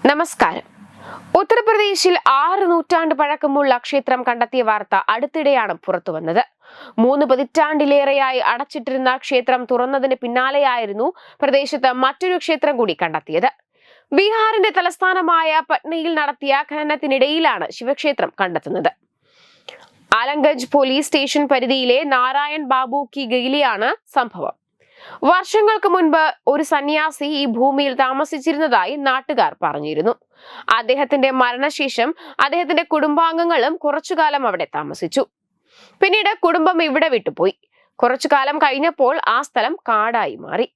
നമസ്കാരം. ഉത്തർപ്രദേശിൽ 6 നൂറ്റാണ്ട് പഴക്കമുള്ള ക്ഷേത്രം കണ്ടെത്തിയ വാർത്ത അടുത്തിടെയാണ് പുറത്തുവന്നത്. 3 പതിറ്റാണ്ടിലേറെയായി അടച്ചിട്ടിരുന്ന ക്ഷേത്രം തുറന്നതിന് പിന്നാലെയായിരുന്നു പ്രദേശത്ത് മറ്റൊരു ക്ഷേത്രം കൂടി കണ്ടെത്തിയത്. ബീഹാറിന്റെ തലസ്ഥാനമായ പട്നയിൽ നടത്തിയ ഖനനത്തിനിടയിലാണ് ശിവക്ഷേത്രം കണ്ടെത്തുന്നത്. ആലംഗഞ്ച് പോലീസ് സ്റ്റേഷൻ പരിധിയിലെ നാരായൺ ബാബു കി ഗയിലെയാണ് സംഭവം. വർഷങ്ങൾക്ക് മുൻപ് ഒരു സന്യാസി ഈ ഭൂമിയിൽ താമസിച്ചിരുന്നതായി നാട്ടുകാർ പറഞ്ഞിരുന്നു. അദ്ദേഹത്തിന്റെ മരണശേഷം അദ്ദേഹത്തിന്റെ കുടുംബാംഗങ്ങളും കുറച്ചുകാലം അവിടെ താമസിച്ചു. പിന്നീട് കുടുംബം ഇവിടെ വിട്ടുപോയി. കുറച്ചുകാലം കഴിഞ്ഞപ്പോൾ ആ സ്ഥലം കാടായി മാറി.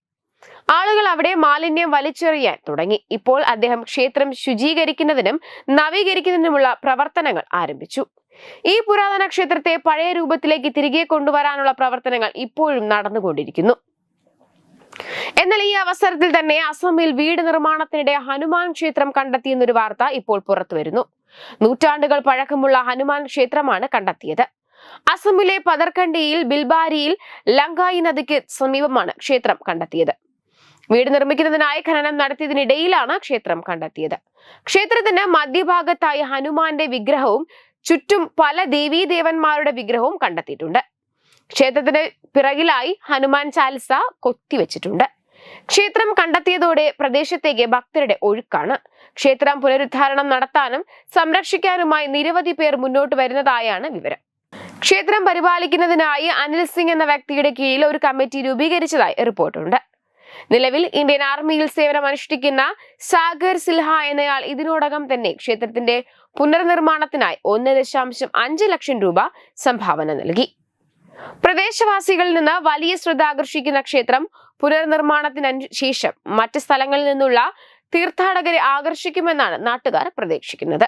ആളുകൾ അവിടെ മാലിന്യം വലിച്ചെറിയാൻ തുടങ്ങി. ഇപ്പോൾ അദ്ദേഹം ക്ഷേത്രം ശുചീകരിക്കുന്നതിനും നവീകരിക്കുന്നതിനുമുള്ള പ്രവർത്തനങ്ങൾ ആരംഭിച്ചു. ഈ പുരാതന ക്ഷേത്രത്തെ പഴയ രൂപത്തിലേക്ക് തിരികെ കൊണ്ടുവരാനുള്ള പ്രവർത്തനങ്ങൾ ഇപ്പോഴും നടന്നുകൊണ്ടിരിക്കുന്നു. എന്നാൽ ഈ അവസരത്തിൽ തന്നെ അസമിൽ വീട് നിർമ്മാണത്തിനിടെ ഹനുമാൻ ക്ഷേത്രം കണ്ടെത്തിയെന്നൊരു വാർത്ത ഇപ്പോൾ പുറത്തുവരുന്നു. നൂറ്റാണ്ടുകൾ പഴക്കമുള്ള ഹനുമാൻ ക്ഷേത്രമാണ് കണ്ടെത്തിയത്. അസമിലെ പതർഖണ്ഡിയിൽ ബിൽബാരിയിൽ ലങ്കായി നദിക്ക് സമീപമാണ് ക്ഷേത്രം കണ്ടെത്തിയത്. വീട് നിർമ്മിക്കുന്നതിനായി ഖനനം നടത്തിയതിനിടയിലാണ് ക്ഷേത്രം കണ്ടെത്തിയത്. ക്ഷേത്രത്തിന് മധ്യഭാഗത്തായി ഹനുമാന്റെ വിഗ്രഹവും ചുറ്റും പല ദേവീദേവന്മാരുടെ വിഗ്രഹവും കണ്ടെത്തിയിട്ടുണ്ട്. ക്ഷേത്രത്തിന് പിറകിലായി ഹനുമാൻ ചാലിസ കൊത്തിവെച്ചിട്ടുണ്ട്. ക്ഷേത്രം കണ്ടെത്തിയതോടെ പ്രദേശത്തേക്ക് ഭക്തരുടെ ഒഴുക്കാണ്. ക്ഷേത്രം പുനരുദ്ധാരണം നടത്താനും സംരക്ഷിക്കാനുമായി നിരവധി പേർ മുന്നോട്ട് വരുന്നതായാണ് വിവരം. ക്ഷേത്രം പരിപാലിക്കുന്നതിനായി അനിൽ സിംഗ് എന്ന വ്യക്തിയുടെ കീഴിൽ ഒരു കമ്മിറ്റി രൂപീകരിച്ചതായി റിപ്പോർട്ടുണ്ട്. നിലവിൽ ഇന്ത്യൻ ആർമിയിൽ സേവനമനുഷ്ഠിക്കുന്ന സാഗർ സിൽഹ എന്നയാൾ ഇതിനോടകം തന്നെ ക്ഷേത്രത്തിന്റെ പുനർനിർമ്മാണത്തിനായി 1.5 ലക്ഷം രൂപ സംഭാവന നൽകി. പ്രദേശവാസികളിൽ നിന്ന് വലിയ ശ്രദ്ധ ആകർഷിക്കുന്ന ക്ഷേത്രം പുനർനിർമ്മാണത്തിന് ശേഷം മറ്റ് സ്ഥലങ്ങളിൽ നിന്നുള്ള തീർത്ഥാടകരെ ആകർഷിക്കുമെന്നാണ് നാട്ടുകാർ പ്രതീക്ഷിക്കുന്നത്.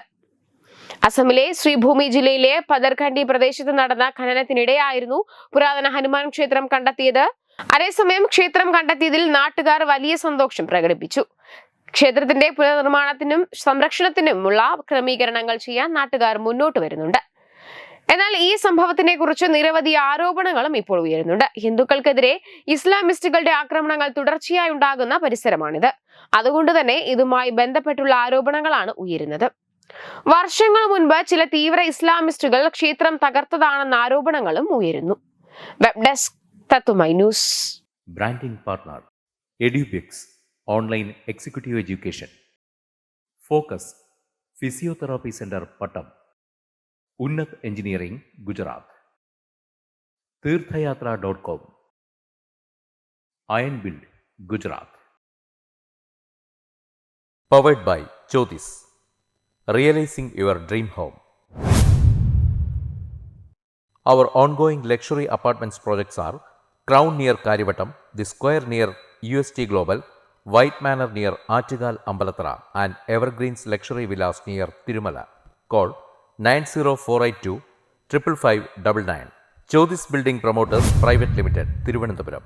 അസമിലെ ശ്രീഭൂമി ജില്ലയിലെ പതർഖണ്ഡി പ്രദേശത്ത് നടന്ന ഖനനത്തിനിടെയായിരുന്നു പുരാതന ഹനുമാൻ ക്ഷേത്രം കണ്ടെത്തിയത്. അതേസമയം ക്ഷേത്രം കണ്ടെത്തിയതിൽ നാട്ടുകാർ വലിയ സന്തോഷം പ്രകടിപ്പിച്ചു. ക്ഷേത്രത്തിന്റെ പുനർനിർമ്മാണത്തിനും സംരക്ഷണത്തിനുമുള്ള ക്രമീകരണങ്ങൾ ചെയ്യാൻ നാട്ടുകാർ മുന്നോട്ട് വരുന്നുണ്ട്. എന്നാൽ ഈ സംഭവത്തിനെ കുറിച്ച് നിരവധി ആരോപണങ്ങളും ഇപ്പോൾ ഉയരുന്നുണ്ട്. ഹിന്ദുക്കൾക്കെതിരെ ഇസ്ലാമിസ്റ്റുകളുടെ ആക്രമണങ്ങൾ തുടർച്ചയായി ഉണ്ടാകുന്ന പരിസരമാണിത്. അതുകൊണ്ട് തന്നെ ഇതുമായി ബന്ധപ്പെട്ടുള്ള ആരോപണങ്ങളാണ് ഉയരുന്നത്. വർഷങ്ങൾ മുൻപ് ചില തീവ്ര ഇസ്ലാമിസ്റ്റുകൾ ക്ഷേത്രം തകർത്തതാണെന്ന ആരോപണങ്ങളും ഉയരുന്നു. വെബ് ഡെസ്ക് തത്തുമൈ news. Branding partner edubix online executive education. Focus physiotherapy centre Pattom. Unnat engineering Gujarat. തീർത്ഥയാത്ര.com. Iron build Gujarat. Powered by Jyothis. Realising your dream home. Our ongoing luxury apartments projects are Crown near Karivattam, The Square near UST Global, White Manor near Achigal Ambalatra, and Evergreens Luxury Villas near Tirumala. Call 90482 55599. Jyotis Building Promoters Private Limited, Thiruvananthapuram.